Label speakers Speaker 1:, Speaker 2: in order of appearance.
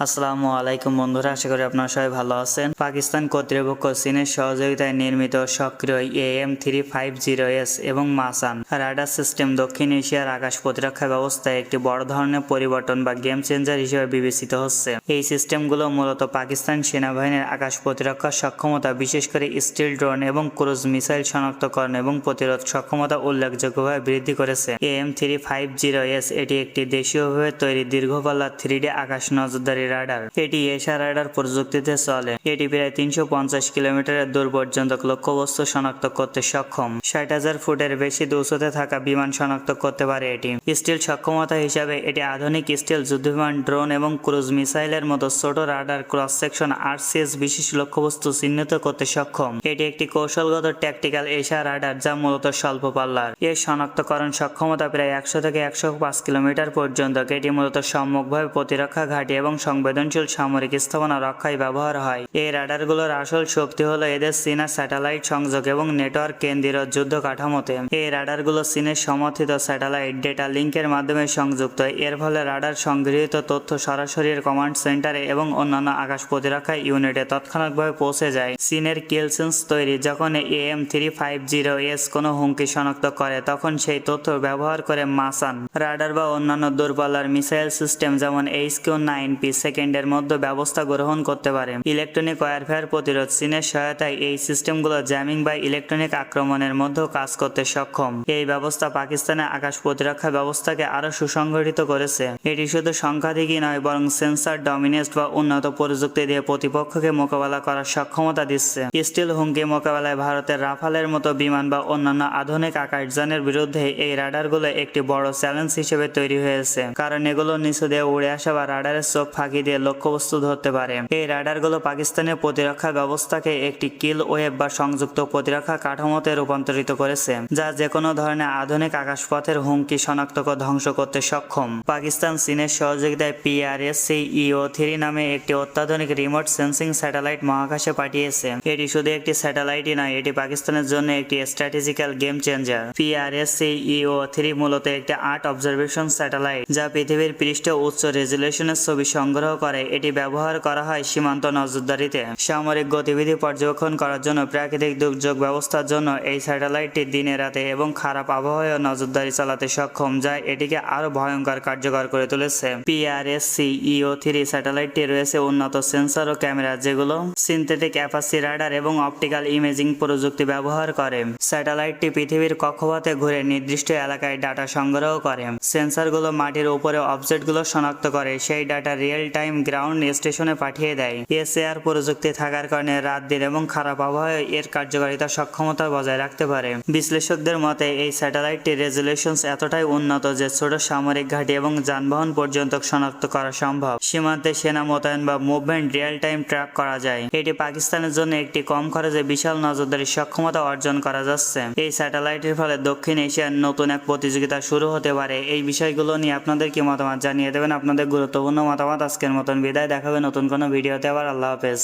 Speaker 1: আসসালামু আলাইকুম বন্ধুরা, আশা করি আপনারা সবাই ভালো আছেন। পাকিস্তান কর্তৃপক্ষ চীনের সহযোগিতায় নির্মিত সক্রিয় AM-350S এবং মাসান রাডার সিস্টেম দক্ষিণ এশিয়ার আকাশ প্রতিরক্ষা ব্যবস্থায় একটি বড় ধরনের পরিবর্তন বা গেম চেঞ্জার হিসেবে বিবেচিত হচ্ছে। এই সিস্টেমগুলো মূলত পাকিস্তান সেনাবাহিনীর আকাশ প্রতিরক্ষার সক্ষমতা, বিশেষ করে স্টিল ড্রোন এবং ক্রুজ মিসাইল শনাক্তকরণ এবং প্রতিরোধ সক্ষমতা উল্লেখযোগ্যভাবে বৃদ্ধি করেছে। AM-350S এটি একটি দেশীয়ভাবে তৈরি দীর্ঘপাল্লার 3D আকাশ নজরদারি রাডার। এটি এশা রাডার প্রযুক্তিতে চলে। এটি প্রায় 350 কিলোমিটারের দূর পর্যন্ত লক্ষ্যবস্তু শনাক্ত করতে সক্ষম। 60,000 ফুটের বেশি উচ্চতাতে থাকা বিমান শনাক্ত করতে পারে এটি। স্টিল সক্ষমতা হিসাবে এটি আধুনিক স্টিল যুদ্ধবিমান, ড্রোন এবং ক্রুজ মিসাইলের মতো ছোট রাডার ক্রস সেকশন RCS বিশেষ লক্ষ্যবস্তু চিহ্নিত করতে সক্ষম। এটি একটি কৌশলগত ট্যাকটিক্যাল এশা রাডার যা মূলত স্বল্প পাল্লার। এর শনাক্তকরণ সক্ষমতা প্রায় 100 থেকে 105 কিলোমিটার পর্যন্ত। এটি মূলত সম্মুখভাবে প্রতিরক্ষা ঘাঁটি এবং সংবেদনশীল সামরিক স্থাপনা রক্ষায় ব্যবহার হয়। এই রাডারগুলোর আসল শক্তি হলো এদের চীনা স্যাটেলাইট সংযোগ এবং নেটওয়ার্ক কেন্দ্রীয় যুদ্ধ কাঠামোতে। এই রাডারগুলো চীনের সমর্থিত স্যাটেলাইট ডেটা লিঙ্কের মাধ্যমে সংযুক্ত। এর ফলে রাডার সংগৃহীত তথ্য সরাসরি কমান্ড সেন্টারে এবং অন্যান্য আকাশ প্রতিরক্ষা ইউনিটে তৎক্ষণাৎভাবে পৌঁছে যায়। চীনের কিলসেন্স তৈরি যখন AM-350S কোনো হুমকি শনাক্ত করে, তখন সেই তথ্য ব্যবহার করে মাসান রাডার বা অন্যান্য দূরপাল্লার মিসাইল সিস্টেম যেমন HQ-9P সেকেন্ডের মধ্যে ব্যবস্থা গ্রহণ করতে পারে। ইলেকট্রনিক ওয়ারফেয়ার প্রতিরোধ চীনের সহায়তায় এই সিস্টেমগুলো জ্যামিং বা ইলেকট্রনিক আক্রমণের মধ্যেও কাজ করতে সক্ষম। এই ব্যবস্থা পাকিস্তানের আকাশ প্রতিরক্ষা ব্যবস্থাকে আরও সুসংগঠিত করেছে। এটি শুধু সংখ্যাধিকই নয়, বরং সেন্সর ডমিনেন্স বা উন্নত প্রযুক্তি দিয়ে প্রতিপক্ষকে মোকাবেলা করার সক্ষমতা দিচ্ছে। স্টিল হুমকি মোকাবেলায় ভারতের রাফালের মতো বিমান বা অন্যান্য আধুনিক আকাশযানের বিরুদ্ধে এই রাডারগুলো একটি বড় চ্যালেঞ্জ হিসেবে তৈরি হয়েছে, কারণ এগুলো নিচু দিয়ে উড়ে আসা বা রাডারের চোখ ফাঁকি দিয়ে লক্ষ্যবস্তু ধরতে পারে। এই রাডারগুলো পাকিস্তানের প্রতিরক্ষা ব্যবস্থাকে একটি কিল ওয়েব বা সংযুক্ত প্রতিরক্ষা কাঠামোতে রূপান্তরিত করেছে, যা যেকোনো ধরনের আধুনিক আকাশপথের হুমকি শনাক্ত ও ধ্বংস করতে সক্ষম। পাকিস্তান চীনের সহযোগিতায় PRS-CEO-3 নামে একটি অত্যাধুনিক রিমোট সেন্সিং স্যাটেলাইট মহাকাশে পাঠিয়েছে। এটি শুধু একটি স্যাটেলাইটই নয়, এটি পাকিস্তানের জন্য একটি স্ট্র্যাটেজিক্যাল গেম চেঞ্জার। PRS-CEO-3 মূলত একটি আর্ট অবজারভেশন স্যাটেলাইট যা পৃথিবীর পৃষ্ঠে উচ্চ রেজুলেশনের ছবি সংগ্রহ করে। এটি ব্যবহার করা হয় সীমান্ত নজরদারিতে, সামরিক গতিবিধি পর্যবেক্ষণ করার জন্য, প্রাকৃতিক দুর্যোগ ব্যবস্থার জন্য। এই স্যাটেলাইটটি দিনে রাতে এবং খারাপ আবহাওয়ায় নজরদারি চালাতে সক্ষম, যা এটিকে আরও ভয়ঙ্কর কার্যকর করে তুলেছে। PRS-CEO-3 স্যাটেলাইটটি রয়েছে উন্নত সেন্সর ও ক্যামেরা, যেগুলো সিনথেটিক অ্যাপাচি রাডার এবং অপটিক্যাল ইমেজিং প্রযুক্তি ব্যবহার করে। স্যাটেলাইটটি পৃথিবীর কক্ষপথে ঘুরে নির্দিষ্ট এলাকায় ডাটা সংগ্রহ করে। সেন্সরগুলো মাটির উপরে অবজেক্টগুলো শনাক্ত করে, সেই ডাটা রিয়েল টাইম গ্রাউন্ড স্টেশনে পাঠিয়ে দেয়। SAR প্রযুক্তি থাকার কারণে রাত দিন এবং খারাপ আবহাওয়ায় এর কার্যকারিতা সক্ষমতা বজায় রাখতে পারে। বিশ্লেষকদের মতে এই স্যাটেলাইটটির রেজুলেশন এতটাই উন্নত যে ছোট সামরিক ঘাঁটি এবং যানবাহন পর্যন্ত শনাক্ত করা সম্ভব। সীমান্তে সেনা মোতায়েন বা মুভমেন্ট রিয়েল টাইম ট্র্যাক করা যায়। এটি পাকিস্তানের জন্য একটি কম খরচে বিশাল নজরদারি সক্ষমতা অর্জন করা যাচ্ছে। এই স্যাটেলাইটের ফলে দক্ষিণ এশিয়ার নতুন এক প্রতিযোগিতা শুরু হতে পারে। এই বিষয়গুলো নিয়ে আপনাদের কি মতামত জানিয়ে দেবেন। আপনাদের গুরুত্বপূর্ণ মতামত। আজকের মতন বিদায়, দেখাবে নতুন কোনো ভিডিওতে আবার। আল্লাহ হাফেজ।